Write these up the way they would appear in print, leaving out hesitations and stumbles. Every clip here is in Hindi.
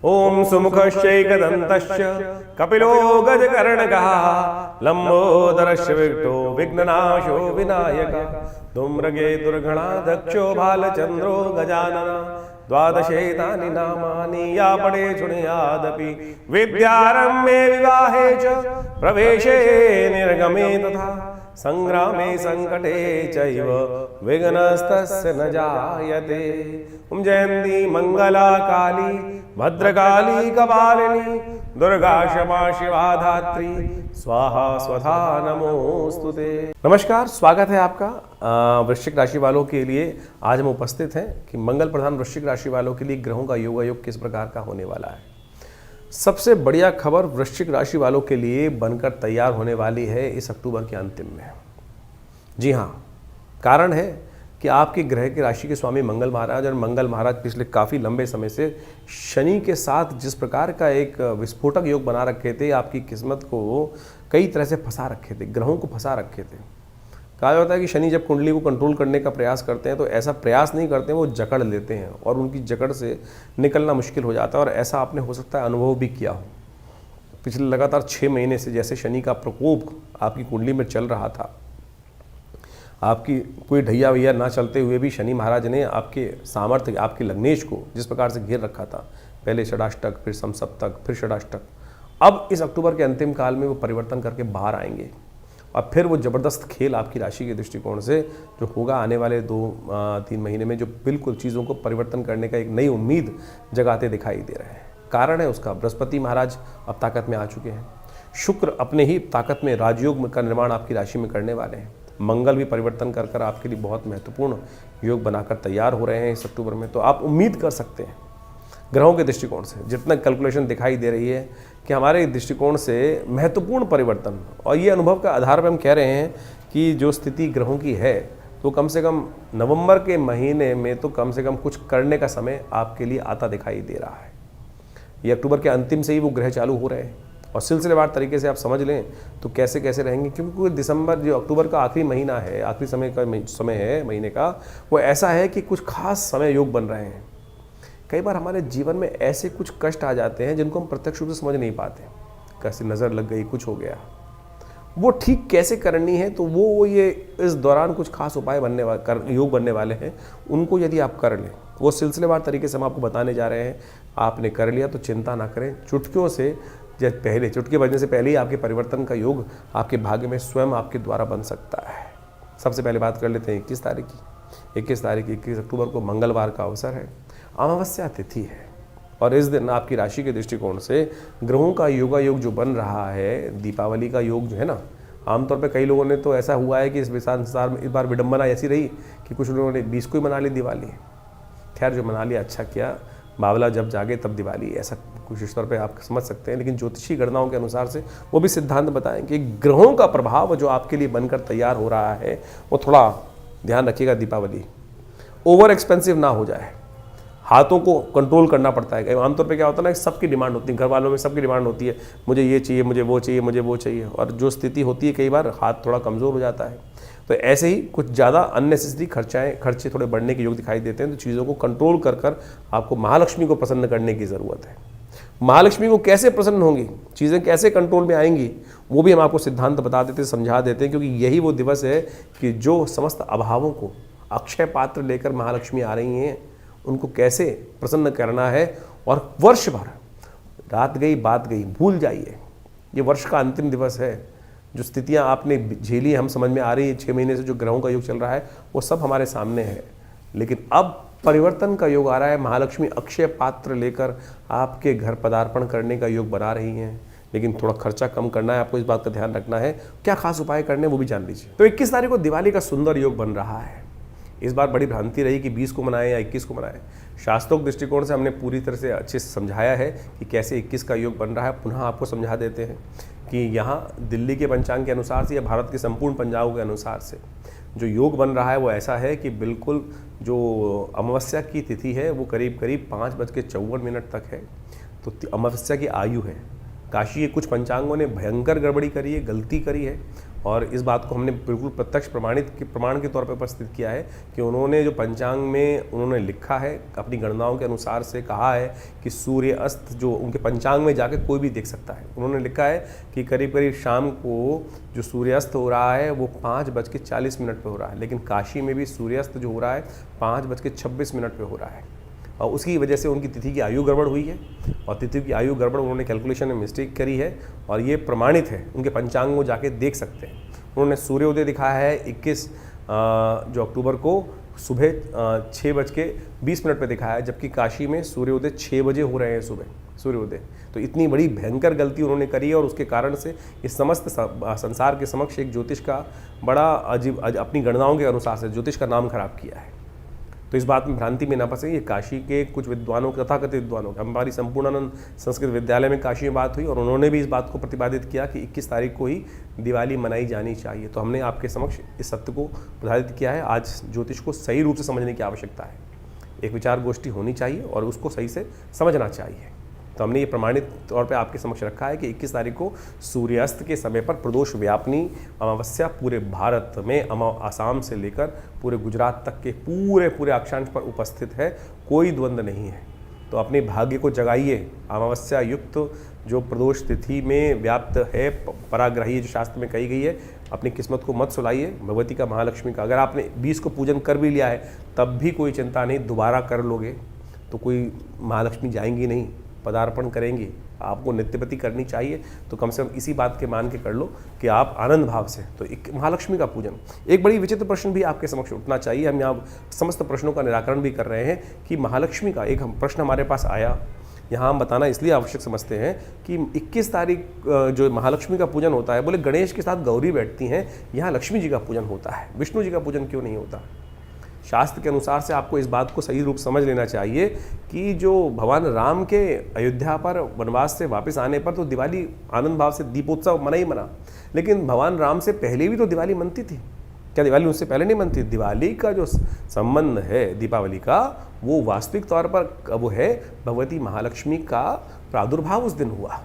ओम सुमुखश्चैकदन्तश्च कपिलो गजकर्णकः लंबोदरश्च विघ्नो विघ्ननाशो विनायकः धूम्रकेतुर्गणाध्यक्षो भालचन्द्रो गजाननः द्वादशेतानि नामानि या पठे शृणुयादपि विद्यारम्भे विवाहे च प्रवेशे निर्गमे तथा संग्रामे संकटे चैव विघ्नस्तस्य न जायते। ओम जयंती मंगला काली भद्रकाली कपालिनी दुर्गा क्षमा शिवा धात्री स्वाहा स्वधा नमोस्तुते। नमस्कार, स्वागत है आपका वृश्चिक राशि वालों के लिए। आज हम उपस्थित हैं कि मंगल प्रधान वृश्चिक राशि वालों के लिए ग्रहों का योगायोग किस प्रकार का होने वाला है। सबसे बढ़िया खबर वृश्चिक राशि वालों के लिए बनकर तैयार होने वाली है इस अक्टूबर के अंतिम में। जी हाँ, कारण है कि आपके ग्रह के राशि के स्वामी मंगल महाराज और मंगल महाराज पिछले काफ़ी लंबे समय से शनि के साथ जिस प्रकार का एक विस्फोटक योग बना रखे थे, आपकी किस्मत को कई तरह से फंसा रखे थे, ग्रहों को फंसा रखे थे। कहा जाता है कि शनि जब कुंडली को कंट्रोल करने का प्रयास करते हैं तो ऐसा प्रयास नहीं करते हैं, वो जकड़ लेते हैं और उनकी जकड़ से निकलना मुश्किल हो जाता है। और ऐसा आपने हो सकता है अनुभव भी किया हो। पिछले लगातार 6 महीने से जैसे शनि का प्रकोप आपकी कुंडली में चल रहा था, आपकी कोई ढैया भैया ना चलते हुए भी शनि महाराज ने आपके सामर्थ्य, आपके लग्नेश को जिस प्रकार से घेर रखा था, पहले षडाष्टक, फिर समसप्तक, फिर षडाष्टक, अब इस अक्टूबर के अंतिम काल में वो परिवर्तन करके बाहर आएंगे और फिर वो ज़बरदस्त खेल आपकी राशि के दृष्टिकोण से जो होगा आने वाले 2-3 महीने में, जो बिल्कुल चीज़ों को परिवर्तन करने का एक नई उम्मीद जगाते दिखाई दे रहे हैं। कारण है उसका बृहस्पति महाराज अब ताकत में आ चुके हैं। शुक्र अपने ही ताकत में राजयोग का निर्माण आपकी राशि में करने वाले हैं। मंगल भी परिवर्तन कर कर आपके लिए बहुत महत्वपूर्ण योग बनाकर तैयार हो रहे हैं इस अक्टूबर में। तो आप उम्मीद कर सकते हैं ग्रहों के दृष्टिकोण से जितना कैलकुलेशन दिखाई दे रही है कि हमारे दृष्टिकोण से महत्वपूर्ण परिवर्तन, और ये अनुभव का आधार पर हम कह रहे हैं कि जो स्थिति ग्रहों की है तो कम से कम नवंबर के महीने में तो कम से कम कुछ करने का समय आपके लिए आता दिखाई दे रहा है। ये अक्टूबर के अंतिम से ही वो ग्रह चालू हो रहे हैं और सिलसिलेवार तरीके से आप समझ लें तो कैसे कैसे रहेंगे, क्योंकि दिसंबर जो अक्टूबर का आखिरी महीना है, आखिरी समय है महीने का, वो ऐसा है कि कुछ खास समय योग बन रहे हैं। कई बार हमारे जीवन में ऐसे कुछ कष्ट आ जाते हैं जिनको हम प्रत्यक्ष रूप से समझ नहीं पाते। कैसे नज़र लग गई, कुछ हो गया, वो ठीक कैसे करनी है, तो वो ये इस दौरान कुछ खास उपाय योग बनने वाले हैं। उनको यदि आप कर लें, वो सिलसिलेवार तरीके से हम आपको बताने जा रहे हैं। आपने कर लिया तो चिंता ना करें, चुटकियों से चुटकी बजने से पहले ही आपके परिवर्तन का योग आपके भाग्य में स्वयं आपके द्वारा बन सकता है। सबसे पहले बात कर लेते हैं 21 तारीख की। 21 अक्टूबर को मंगलवार का अवसर है, अमावस्या तिथि है और इस दिन आपकी राशि के दृष्टिकोण से ग्रहों का योगायोग जो बन रहा है, दीपावली का योग जो है ना, आमतौर पे कई लोगों ने तो ऐसा हुआ है कि इस बार विडंबना ऐसी रही कि कुछ लोगों ने 20 को ही मना ली दिवाली। खैर, जो मना लिया अच्छा किया, बावला जब जागे तब दिवाली, ऐसा कुछ इस तौर पे आप समझ सकते हैं। लेकिन ज्योतिषी गणनाओं के अनुसार से वो भी सिद्धांत बताएं कि ग्रहों का प्रभाव जो आपके लिए बनकर तैयार हो रहा है वो थोड़ा ध्यान रखिएगा, दीपावली ओवर एक्सपेंसिव ना हो जाए। हाथों को कंट्रोल करना पड़ता है। आमतौर पे क्या होता है ना, सबकी डिमांड होती है, घर वालों में सबकी डिमांड होती है, मुझे ये चाहिए, मुझे वो चाहिए, मुझे वो चाहिए, और जो स्थिति होती है कई बार हाथ थोड़ा कमज़ोर हो जाता है। तो ऐसे ही कुछ ज़्यादा अननेसेसरी खर्चे थोड़े बढ़ने के योग दिखाई देते हैं। तो चीज़ों को कंट्रोल कर आपको महालक्ष्मी को प्रसन्न करने की ज़रूरत है। महालक्ष्मी को कैसे प्रसन्न होंगी, चीज़ें कैसे कंट्रोल में आएंगी, वो भी हम आपको सिद्धांत बता देते हैं, समझा देते हैं। क्योंकि यही वो दिवस है कि जो समस्त अभावों को अक्षय पात्र लेकर महालक्ष्मी आ रही हैं, उनको कैसे प्रसन्न करना है। और वर्ष भर रात गई बात गई भूल जाइए, ये वर्ष का अंतिम दिवस है। जो स्थितियां आपने झेली हम समझ में आ रही है, 6 महीने से जो ग्रहों का योग चल रहा है वो सब हमारे सामने है। लेकिन अब परिवर्तन का योग आ रहा है, महालक्ष्मी अक्षय पात्र लेकर आपके घर पदार्पण करने का योग बना रही हैं। लेकिन थोड़ा खर्चा कम करना है, आपको इस बात का ध्यान रखना है। क्या खास उपाय करने वो भी जान लीजिए। तो 21 तारीख को दिवाली का सुंदर योग बन रहा है। इस बार बड़ी भ्रांति रही कि 20 को मनाएं या 21 को मनाएं। शास्त्रोक्त दृष्टिकोण से हमने पूरी तरह से अच्छे से समझाया है कि कैसे 21 का योग बन रहा है। पुनः आपको समझा देते हैं कि यहाँ दिल्ली के पंचांग के अनुसार से या भारत के संपूर्ण पंचांगों के अनुसार से जो योग बन रहा है वो ऐसा है कि बिल्कुल जो अमावस्या की तिथि है वो करीब 5:54 तक है। तो अमावस्या की आयु है। काशी के कुछ पंचांगों ने भयंकर गड़बड़ी करी है, गलती करी है, और इस बात को हमने बिल्कुल प्रत्यक्ष प्रमाण के तौर पर उपस्थित किया है कि उन्होंने जो पंचांग में उन्होंने लिखा है, अपनी गणनाओं के अनुसार से कहा है कि सूर्य अस्त जो उनके पंचांग में जाके कोई भी देख सकता है। उन्होंने लिखा है कि करीब करीब शाम को जो सूर्यास्त हो रहा है वो 5:40 पे हो रहा है, लेकिन काशी में भी सूर्यास्त जो हो रहा है 5:26 पे हो रहा है। और उसकी वजह से उनकी तिथि की आयु गड़बड़ हुई है, और तिथि की आयु गड़बड़ उन्होंने कैलकुलेशन में मिस्टेक करी है, और ये प्रमाणित है, उनके पंचांग में जाके देख सकते हैं। उन्होंने सूर्योदय दिखाया है 21 जो अक्टूबर को सुबह 6:20 पे दिखाया है, जबकि काशी में सूर्योदय 6 बजे हो रहे हैं सुबह सूर्योदय। तो इतनी बड़ी भयंकर गलती उन्होंने करी है, और उसके कारण से इस समस्त संसार के समक्ष एक ज्योतिष का बड़ा अजीब अपनी गणनाओं के अनुसार से ज्योतिष का नाम खराब किया है। तो इस बात में भ्रांति में ना फंसे। ये काशी के कुछ विद्वानों, तथाकथित विद्वानों, हमारी संपूर्णानंद संस्कृत विद्यालय में काशी में बात हुई, और उन्होंने भी इस बात को प्रतिपादित किया कि 21 तारीख को ही दिवाली मनाई जानी चाहिए। तो हमने आपके समक्ष इस सत्य को प्रतिपादित किया है। आज ज्योतिष को सही रूप से समझने की आवश्यकता है, एक विचार गोष्ठी होनी चाहिए और उसको सही से समझना चाहिए। तो हमने ये प्रमाणित तौर पे आपके समक्ष रखा है कि 21 तारीख को सूर्यास्त के समय पर प्रदोष व्यापनी अमावस्या पूरे भारत में, आसाम से लेकर पूरे गुजरात तक के पूरे अक्षांश पर उपस्थित है, कोई द्वंद्व नहीं है। तो अपने भाग्य को जगाइए। अमावस्या युक्त जो प्रदोष तिथि में व्याप्त है, पराग्रही जो शास्त्र में कही गई है, अपनी किस्मत को मत सुलाइए भगवती का, महालक्ष्मी का। अगर आपने 20 को पूजन कर भी लिया है तब भी कोई चिंता नहीं, दोबारा कर लोगे तो कोई महालक्ष्मी जाएंगी नहीं, पदार्पण करेंगी। आपको नित्यपति करनी चाहिए, तो कम से कम इसी बात के मान के कर लो कि आप आनंद भाव से। तो एक महालक्ष्मी का पूजन, एक बड़ी विचित्र प्रश्न भी आपके समक्ष उठना चाहिए। हम यहाँ समस्त प्रश्नों का निराकरण भी कर रहे हैं कि महालक्ष्मी का एक प्रश्न हमारे पास आया, यहाँ हम बताना इसलिए आवश्यक समझते हैं कि 21 तारीख जो महालक्ष्मी का पूजन होता है, बोले गणेश के साथ गौरी बैठती हैं, यहाँ लक्ष्मी जी का पूजन होता है, विष्णु जी का पूजन क्यों नहीं होता? शास्त्र के अनुसार से आपको इस बात को सही रूप समझ लेना चाहिए कि जो भगवान राम के अयोध्या पर वनवास से वापस आने पर तो दिवाली आनंद भाव से दीपोत्सव मना ही मना, लेकिन भगवान राम से पहले भी तो दिवाली मनती थी। क्या दिवाली उससे पहले नहीं मनती? दिवाली का जो संबंध है दीपावली का, वो वास्तविक तौर पर वो है भगवती महालक्ष्मी का प्रादुर्भाव उस दिन हुआ।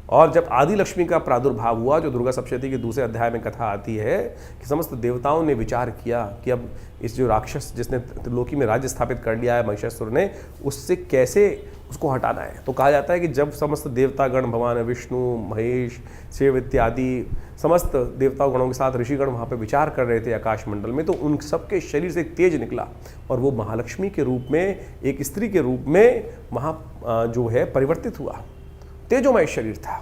और जब आदि लक्ष्मी का प्रादुर्भाव हुआ, जो दुर्गा सप्तशती के दूसरे अध्याय में कथा आती है कि समस्त देवताओं ने विचार किया कि अब इस जो राक्षस जिसने त्रिलोकी में राज्य स्थापित कर लिया है महिषासुर ने, उससे कैसे उसको हटाना है। तो कहा जाता है कि जब समस्त देवतागण, भगवान विष्णु, महेश, शिव इत्यादि समस्त देवताओं गणों के साथ ऋषिगण वहाँ पे विचार कर रहे थे आकाश मंडल में, तो उन सबके शरीर से एक तेज निकला, और वो महालक्ष्मी के रूप में, एक स्त्री के रूप में वहाँ जो है परिवर्तित हुआ। तेजोमय शरीर था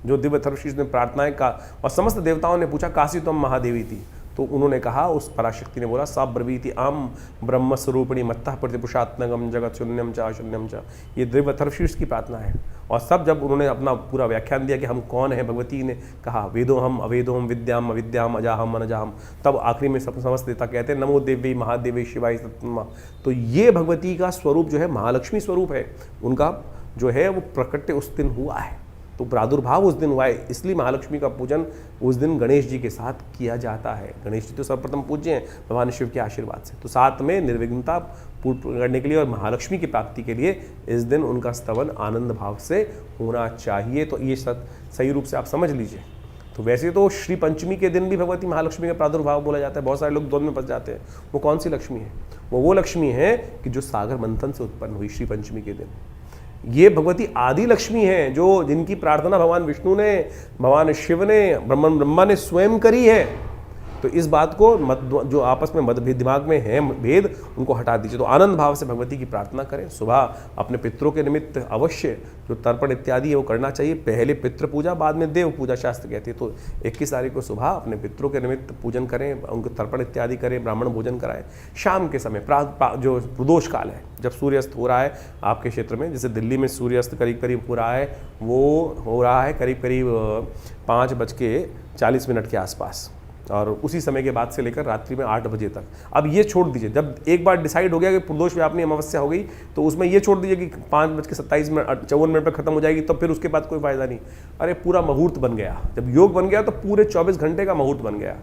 जो दिव्य धनुष ने प्रार्थनाएं का, और समस्त देवताओं ने पूछा काशी तुम महादेवी थी, तो उन्होंने कहा, उस पराशक्ति ने बोला सा ब्रवीति आम ब्रह्म स्वरूपिणी मत्तः प्रतिपुषात्मगम जगत शून्यम च अशून्यम च। ये दिव्य धनुष की प्रार्थना है। और सब जब उन्होंने अपना पूरा व्याख्यान दिया कि हम कौन है, भगवती ने कहा वेदो हम अवेदो हम विद्याम अविद्याम अजाहम अनजाहम, तब आखिरी में सब समस्त देवता कहते हैं नमो देवी महादेवी शिवाय सत्मा। तो ये भगवती का स्वरूप जो है महालक्ष्मी स्वरूप है, उनका जो है वो प्रकट उस दिन हुआ है, तो प्रादुर्भाव उस दिन हुआ है। इसलिए महालक्ष्मी का पूजन उस दिन गणेश जी के साथ किया जाता है। गणेश जी तो सर्वप्रथम पूज्य हैं भगवान शिव के आशीर्वाद से, तो साथ में निर्विघ्नता पूर्ण करने के लिए और महालक्ष्मी की प्राप्ति के लिए इस दिन उनका स्तवन आनंद भाव से होना चाहिए। तो ये सही रूप से आप समझ लीजिए। तो वैसे तो श्री पंचमी के दिन भी भगवती महालक्ष्मी का प्रादुर्भाव बोला जाता है। बहुत सारे लोग द्वंद्व में फंस जाते हैं। वो कौन सी लक्ष्मी है? वो लक्ष्मी है कि जो सागर मंथन से उत्पन्न हुई श्री पंचमी के दिन। ये भगवती आदि लक्ष्मी है, जो जिनकी प्रार्थना भगवान विष्णु ने, भगवान शिव ने, ब्रह्मा ने स्वयं करी है। तो इस बात को जो आपस में मतभेद दिमाग में है भेद, उनको हटा दीजिए। तो आनंद भाव से भगवती की प्रार्थना करें। सुबह अपने पितरों के निमित्त अवश्य जो तर्पण इत्यादि है वो करना चाहिए। पहले पितृ पूजा, बाद में देव पूजा शास्त्र कहते हैं। तो 21 तारीख को सुबह अपने पितरों के निमित्त पूजन करें, उनको तर्पण इत्यादि करें, ब्राह्मण भोजन कराएं। शाम के समय जो प्रदोष काल है, जब सूर्यास्त हो रहा है आपके क्षेत्र में, जैसे दिल्ली में सूर्यास्त करीब करीब हो रहा है, वो हो रहा है करीब करीब 5:40 के आसपास, और उसी समय के बाद से लेकर रात्रि में 8 बजे तक। अब ये छोड़ दीजिए, जब एक बार डिसाइड हो गया कि प्रदोष व्यापनी अमावस्या हो गई, तो उसमें ये छोड़ दीजिए कि 5:57 पर खत्म हो जाएगी, तो फिर उसके बाद कोई फायदा नहीं। अरे पूरा मुहूर्त बन गया, जब योग बन गया तो पूरे 24 घंटे का मुहूर्त बन गया।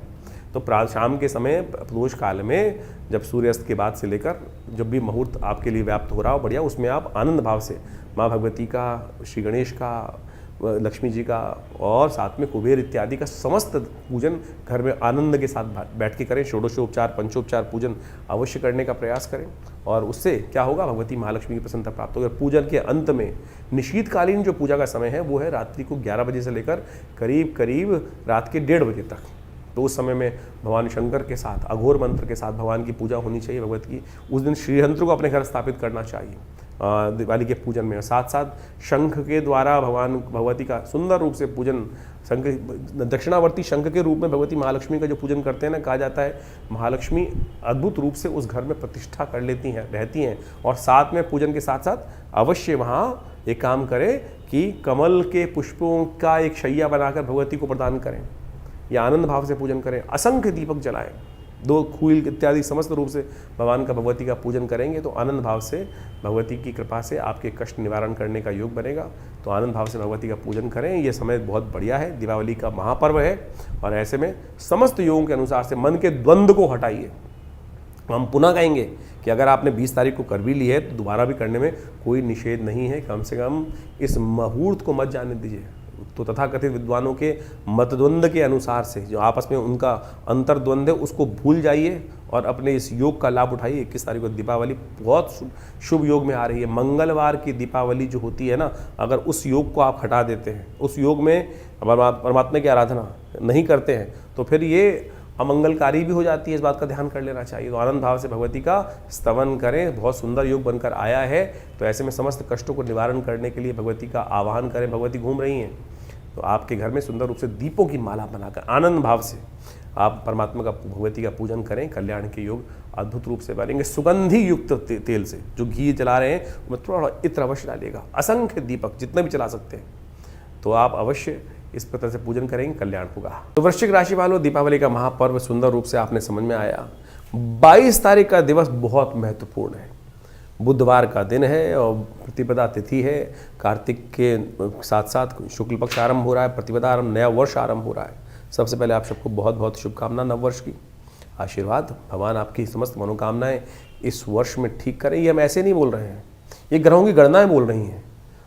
तो शाम के समय प्रदोष काल में, जब सूर्यास्त के बाद से लेकर जब भी मुहूर्त आपके लिए व्याप्त हो रहा हो बढ़िया, उसमें आप आनंद भाव से माँ भगवती का, श्री गणेश का, लक्ष्मी जी का और साथ में कुबेर इत्यादि का समस्त पूजन घर में आनंद के साथ बैठ के करें। षोडशोपचार पंचोपचार पूजन अवश्य करने का प्रयास करें और उससे क्या होगा, भगवती महालक्ष्मी की प्रसन्नता प्राप्त होगी। पूजन के अंत में निशीतकालीन जो पूजा का समय है वो है रात्रि को 11 बजे से लेकर करीब करीब रात के 1:30 बजे तक। तो उस समय में भगवान शंकर के साथ अघोर मंत्र के साथ भगवान की पूजा होनी चाहिए भगवत की। उस दिन श्रीयंत्र को अपने घर स्थापित करना चाहिए दिवाली के पूजन में। साथ साथ शंख के द्वारा भगवान भगवती का सुंदर रूप से पूजन, शंख दक्षिणावर्ती शंख के रूप में भगवती महालक्ष्मी का जो पूजन करते हैं ना, कहा जाता है महालक्ष्मी अद्भुत रूप से उस घर में प्रतिष्ठा कर लेती हैं, रहती हैं। और साथ में पूजन के साथ साथ अवश्य वहाँ एक काम करें कि कमल के पुष्पों का एक शैया बनाकर भगवती को प्रदान करें या आनंद भाव से पूजन करें। असंख्य दीपक जलाएं, 2 खूल इत्यादि समस्त रूप से भगवान का भगवती का पूजन करेंगे तो आनंद भाव से भगवती की कृपा से आपके कष्ट निवारण करने का योग बनेगा। तो आनंद भाव से भगवती का पूजन करें। ये समय बहुत बढ़िया है, दीपावली का महापर्व है और ऐसे में समस्त योगों के अनुसार से मन के द्वंद्व को हटाइए। हम पुनः कहेंगे कि अगर आपने 20 तारीख को कर भी ली है तो दोबारा भी करने में कोई निषेध नहीं है। कम से कम इस मुहूर्त को मत जाने दीजिए। तो तथाकथित विद्वानों के मतद्वंद के अनुसार से जो आपस में उनका अंतर्द्वंद है उसको भूल जाइए और अपने इस योग का लाभ उठाइए। 21 तारीख को दीपावली बहुत शुभ योग में आ रही है। मंगलवार की दीपावली जो होती है ना, अगर उस योग को आप हटा देते हैं, उस योग में परमात्मा की आराधना नहीं करते हैं तो फिर ये अमंगलकारी भी हो जाती है। इस बात का ध्यान कर लेना चाहिए। तो आनंद भाव से भगवती का स्तवन करें। बहुत सुंदर योग बनकर आया है। तो ऐसे में समस्त कष्टों को निवारण करने के लिए भगवती का आवाहन करें। भगवती घूम रही हैं तो आपके घर में सुंदर रूप से दीपों की माला बनाकर आनंद भाव से आप परमात्मा का भगवती का पूजन करें। कल्याण के योग अद्भुत रूप से बनेंगे। सुगंधी युक्त तेल से जो घी जला रहे हैं उसमें थोड़ा इत्र अवश्य डालिएगा। असंख्य दीपक जितने भी चला सकते हैं तो आप अवश्य इस प्रकार से पूजन करेंगे, कल्याण होगा। तो वृश्चिक राशि वालों, दीपावली का महापर्व सुंदर रूप से आपने समझ में आया। 22 तारीख का दिवस बहुत महत्वपूर्ण है। बुधवार का दिन है और प्रतिपदा तिथि है। कार्तिक के साथ साथ शुक्ल पक्ष आरंभ हो रहा है, प्रतिपदा आरंभ, नया वर्ष आरंभ हो रहा है। सबसे पहले आप सबको बहुत बहुत शुभकामना नववर्ष की। आशीर्वाद भगवान आपकी समस्त मनोकामनाएं इस वर्ष में ठीक करें। ये हम ऐसे नहीं बोल रहे हैं, ये ग्रहों की गणनाएं बोल रही हैं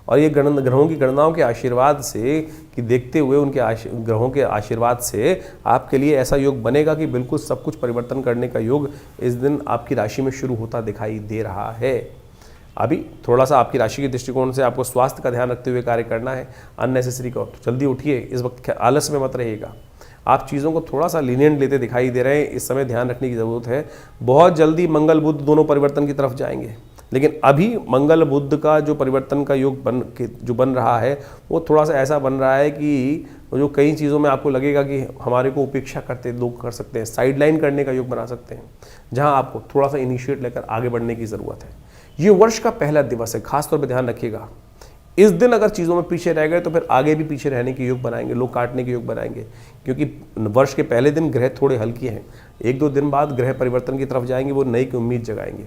और ये ग्रहों की गणनाओं के आशीर्वाद से कि देखते हुए उनके ग्रहों के आशीर्वाद से आपके लिए ऐसा योग बनेगा कि बिल्कुल सब कुछ परिवर्तन करने का योग इस दिन आपकी राशि में शुरू होता दिखाई दे रहा है। अभी थोड़ा सा आपकी राशि के दृष्टिकोण से आपको स्वास्थ्य का ध्यान रखते हुए कार्य करना है। अननेसेसरी का जल्दी उठिए, इस वक्त आलस में मत रहिएगा। आप चीज़ों को थोड़ा सा लीनियंट लेते दिखाई दे रहे हैं, इस समय ध्यान रखने की ज़रूरत है। बहुत जल्दी मंगल बुध दोनों परिवर्तन की तरफ जाएंगे, लेकिन अभी मंगल बुध का जो परिवर्तन का योग बन रहा है वो थोड़ा सा ऐसा बन रहा है कि जो कई चीज़ों में आपको लगेगा कि हमारे को उपेक्षा करते लोग कर सकते हैं, साइडलाइन करने का योग बना सकते हैं, जहां आपको थोड़ा सा इनिशिएट लेकर आगे बढ़ने की ज़रूरत है। ये वर्ष का पहला दिवस है, खासतौर पर ध्यान रखिएगा। इस दिन अगर चीज़ों में पीछे रह गए तो फिर आगे भी पीछे रहने के योग बनाएंगे, लोग काटने के योग बनाएंगे, क्योंकि वर्ष के पहले दिन ग्रह थोड़े हल्के हैं। 1-2 दिन बाद ग्रह परिवर्तन की तरफ जाएंगे, वो नई की उम्मीद जगाएंगे।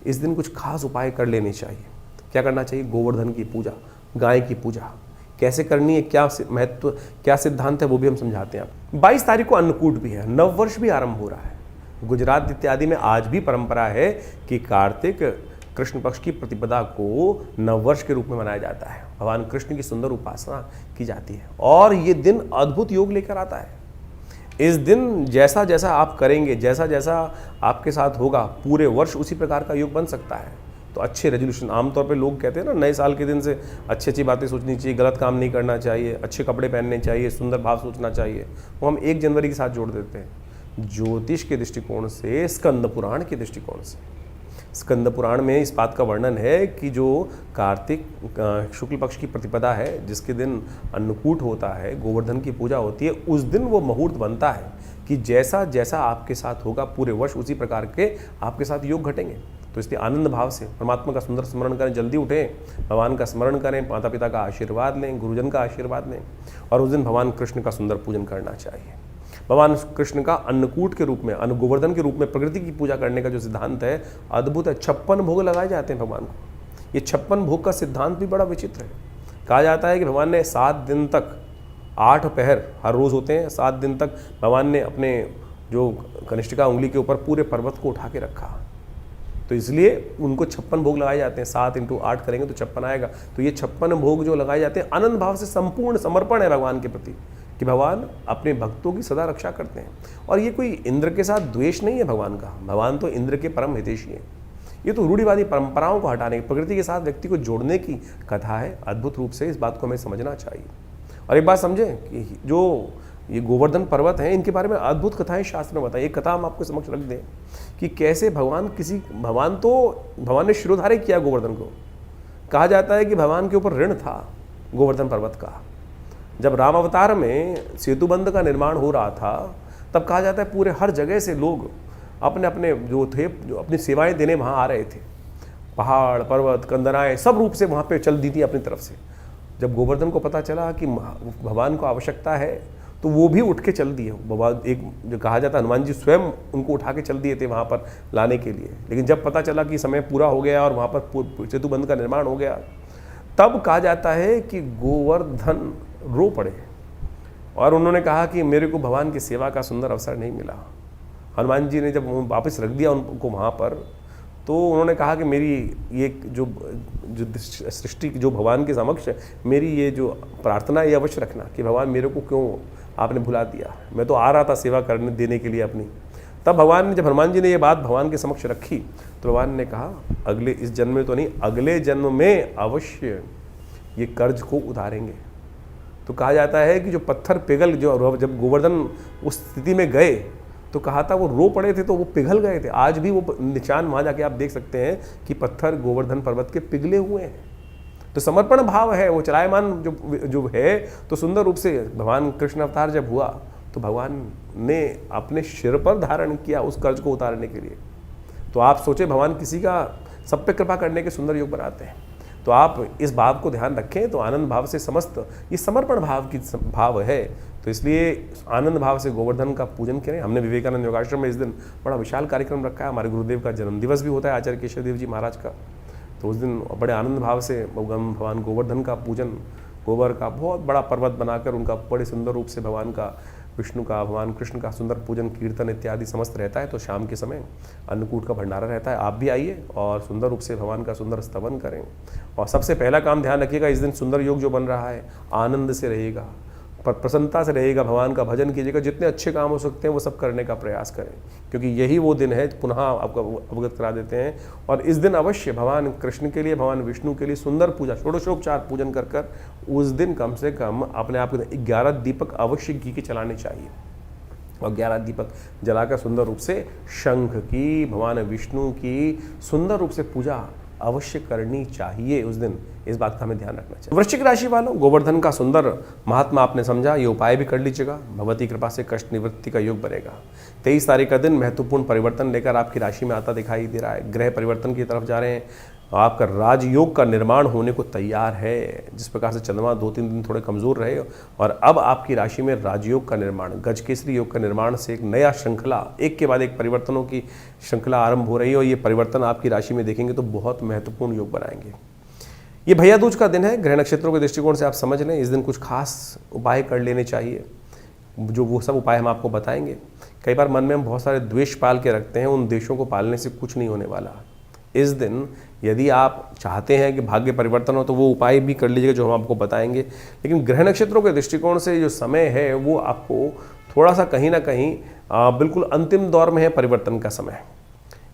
इस दिन कुछ खास उपाय कर लेने चाहिए। क्या करना चाहिए? गोवर्धन की पूजा, गाय की पूजा कैसे करनी है, क्या महत्व, क्या सिद्धांत है, वो भी हम समझाते हैं। 22 तारीख को अन्नकूट भी है, नववर्ष भी आरंभ हो रहा है। गुजरात इत्यादि में आज भी परंपरा है कि कार्तिक कृष्ण पक्ष की प्रतिपदा को नववर्ष के रूप में मनाया जाता है। भगवान कृष्ण की सुंदर उपासना की जाती है और ये दिन अद्भुत योग लेकर आता है। इस दिन जैसा जैसा आप करेंगे, जैसा जैसा आपके साथ होगा, पूरे वर्ष उसी प्रकार का योग बन सकता है। तो अच्छे रेजोल्यूशन, आमतौर पे लोग कहते हैं ना, नए साल के दिन से अच्छी अच्छी बातें सोचनी चाहिए, गलत काम नहीं करना चाहिए, अच्छे कपड़े पहनने चाहिए, सुंदर भाव सोचना चाहिए, वो हम 1 जनवरी के साथ जोड़ देते हैं। ज्योतिष के दृष्टिकोण से, स्कंद पुराण के दृष्टिकोण से, स्कंद पुराण में इस बात का वर्णन है कि जो कार्तिक शुक्ल पक्ष की प्रतिपदा है, जिसके दिन अन्नकूट होता है, गोवर्धन की पूजा होती है, उस दिन वो मुहूर्त बनता है कि जैसा जैसा आपके साथ होगा पूरे वर्ष उसी प्रकार के आपके साथ योग घटेंगे। तो इसलिए आनंद भाव से परमात्मा का सुंदर स्मरण करें, जल्दी उठें, भगवान का स्मरण करें, माता पिता का आशीर्वाद लें, गुरुजन का आशीर्वाद लें और उस दिन भगवान कृष्ण का सुंदर पूजन करना चाहिए। भगवान कृष्ण का अन्नकूट के रूप में, अन्न गोवर्धन के रूप में प्रकृति की पूजा करने का जो सिद्धांत है अद्भुत है। 56 भोग लगाए जाते हैं भगवान को। ये 56 भोग का सिद्धांत भी बड़ा विचित्र है। कहा जाता है कि भगवान ने 7 दिन तक, 8 पहर हर रोज होते हैं, 7 दिन तक भगवान ने अपने जो कनिष्ठिका उंगली के ऊपर पूरे पर्वत को उठा के रखा। तो इसलिए उनको 56 भोग लगाए जाते हैं। 7 × 8 करेंगे तो 56 आएगा। तो ये 56 भोग जो लगाए जाते हैं आनंद भाव से संपूर्ण समर्पण है भगवान के प्रति, कि भगवान अपने भक्तों की सदा रक्षा करते हैं। और ये कोई इंद्र के साथ द्वेष नहीं है भगवान का, भगवान तो इंद्र के परम हितैषी हैं। ये तो रूढ़िवादी परंपराओं को हटाने, प्रकृति के साथ व्यक्ति को जोड़ने की कथा है। अद्भुत रूप से इस बात को हमें समझना चाहिए। और एक बात समझें कि जो ये गोवर्धन पर्वत हैं, इनके बारे में अद्भुत कथाएं शास्त्र में बताएं। एक कथा हम आपको समक्ष रख दें कि कैसे भगवान ने शिरोधार्य किया गोवर्धन को। कहा जाता है कि भगवान के ऊपर ऋण था गोवर्धन पर्वत का। जब राम अवतार में सेतुबंध का निर्माण हो रहा था, तब कहा जाता है पूरे हर जगह से लोग अपने अपने जो अपनी सेवाएं देने वहाँ आ रहे थे। पहाड़, पर्वत, कंदराएं सब रूप से वहाँ पे चल दी थी अपनी तरफ से। जब गोवर्धन को पता चला कि भगवान को आवश्यकता है, तो वो भी उठ के चल दिए। भगवान एक जो कहा जाता है हनुमान जी स्वयं उनको उठा के चल दिए थे वहाँ पर लाने के लिए। लेकिन जब पता चला कि समय पूरा हो गया और वहाँ पर सेतुबंध का निर्माण हो गया, तब कहा जाता है कि गोवर्धन रो पड़े और उन्होंने कहा कि मेरे को भगवान की सेवा का सुंदर अवसर नहीं मिला। हनुमान जी ने जब वापस रख दिया उनको वहाँ पर, तो उन्होंने कहा कि मेरी ये जो सृष्टि जो भगवान के समक्ष मेरी ये जो प्रार्थना ये अवश्य रखना कि भगवान मेरे को क्यों आपने भुला दिया, मैं तो आ रहा था सेवा करने देने के लिए अपनी। तब भगवान ने, जब हनुमान जी ने ये बात भगवान के समक्ष रखी, तो भगवान ने कहा अगले इस जन्म में तो नहीं, अगले जन्म में अवश्य ये कर्ज को उतारेंगे। तो कहा जाता है कि जो पत्थर पिघल, जो जब गोवर्धन उस स्थिति में गए तो कहा था वो रो पड़े थे तो वो पिघल गए थे। आज भी वो निशान वहाँ जाके आप देख सकते हैं कि पत्थर गोवर्धन पर्वत के पिघले हुए हैं। तो समर्पण भाव है वो चलायमान जो है। तो सुंदर रूप से भगवान कृष्ण अवतार जब हुआ तो भगवान ने अपने सिर पर धारण किया उस कर्ज को उतारने के लिए। तो आप सोचे भगवान किसी का सब पे कृपा करने के सुंदर योग बनाते हैं। तो आप इस भाव को ध्यान रखें। तो आनंद भाव से समस्त ये समर्पण भाव की भाव है। तो इसलिए आनंद भाव से गोवर्धन का पूजन करें। हमने विवेकानंद योगाश्रम में इस दिन बड़ा विशाल कार्यक्रम रखा है। हमारे गुरुदेव का जन्मदिवस भी होता है, आचार्य केशव देव जी महाराज का। तो उस दिन बड़े आनंद भाव से भगवान गोवर्धन का पूजन, गोबर का बहुत बड़ा पर्वत बनाकर उनका बड़े सुंदर रूप से भगवान का, विष्णु का, भगवान कृष्ण का सुंदर पूजन, कीर्तन इत्यादि समस्त रहता है। तो शाम के समय अन्नकूट का भंडारा रहता है। आप भी आइए और सुंदर रूप से भगवान का सुंदर स्तवन करें। और सबसे पहला काम ध्यान रखिएगा, इस दिन सुंदर योग जो बन रहा है आनंद से रहेगा, प्रसन्नता से रहेगा, भगवान का भजन कीजिएगा। जितने अच्छे काम हो सकते हैं वो सब करने का प्रयास करें, क्योंकि यही वो दिन है। पुनः आपको अवगत करा देते हैं। और इस दिन अवश्य भगवान कृष्ण के लिए, भगवान विष्णु के लिए सुंदर पूजा, षोडशोपचार पूजन कर उस दिन कम से कम अपने आप को 11 दीपक अवश्य घी के चलाने चाहिए। और 11 दीपक जलाकर सुंदर रूप से शंख की, भगवान विष्णु की सुंदर रूप से पूजा अवश्य करनी चाहिए उस दिन। इस बात का हमें ध्यान रखना चाहिए। वृश्चिक राशि वालों, गोवर्धन का सुंदर महात्मा आपने समझा, ये उपाय भी कर लीजिएगा। भगवती कृपा से कष्ट निवृत्ति का योग बनेगा। 23 तारीख का दिन महत्वपूर्ण परिवर्तन लेकर आपकी राशि में आता दिखाई दे रहा है। ग्रह परिवर्तन की तरफ जा रहे हैं। आपका राजयोग का निर्माण होने को तैयार है। जिस प्रकार से चंद्रमा 2-3 दिन थोड़े कमजोर रहे और अब आपकी राशि में राजयोग का निर्माण, गजकेसरी योग का निर्माण से एक नया श्रृंखला, एक के बाद एक परिवर्तनों की श्रृंखला आरंभ हो रही है। और ये परिवर्तन आपकी राशि में देखेंगे तो बहुत महत्वपूर्ण योग बनाएंगे। ये भैया दूज का दिन है। ग्रह नक्षत्रों के दृष्टिकोण से आप समझ लें, इस दिन कुछ खास उपाय कर लेने चाहिए। जो वो सब उपाय हम आपको बताएंगे। कई बार मन में हम बहुत सारे द्वेष पाल के रखते हैं, उन द्वेषों को पालने से कुछ नहीं होने वाला। इस दिन यदि आप चाहते हैं कि भाग्य परिवर्तन हो तो वो उपाय भी कर लीजिएगा जो हम आपको बताएंगे। लेकिन ग्रह नक्षत्रों के दृष्टिकोण से जो समय है वो आपको थोड़ा सा कहीं ना कहीं बिल्कुल अंतिम दौर में है परिवर्तन का समय।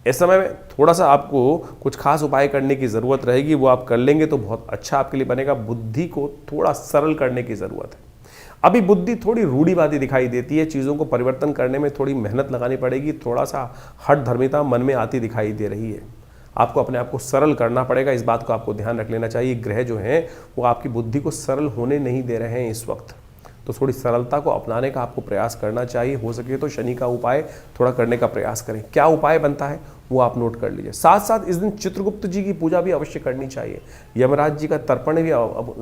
इस समय में थोड़ा सा आपको कुछ खास उपाय करने की ज़रूरत रहेगी। वो आप कर लेंगे तो बहुत अच्छा आपके लिए बनेगा। बुद्धि को थोड़ा सरल करने की ज़रूरत है। अभी बुद्धि थोड़ी रूढ़िवादी दिखाई देती है। चीज़ों को परिवर्तन करने में थोड़ी मेहनत लगानी पड़ेगी। थोड़ा सा हठ धर्मिता मन में आती दिखाई दे रही है। आपको अपने आप को सरल करना पड़ेगा। इस बात को आपको ध्यान रख लेना चाहिए। ग्रह जो हैं वो आपकी बुद्धि को सरल होने नहीं दे रहे हैं इस वक्त। तो थोड़ी सरलता को अपनाने का आपको प्रयास करना चाहिए। हो सके तो शनि का उपाय थोड़ा करने का प्रयास करें। क्या उपाय बनता है वो आप नोट कर लीजिए। साथ साथ इस दिन चित्रगुप्त जी की पूजा भी अवश्य करनी चाहिए। यमराज जी का तर्पण भी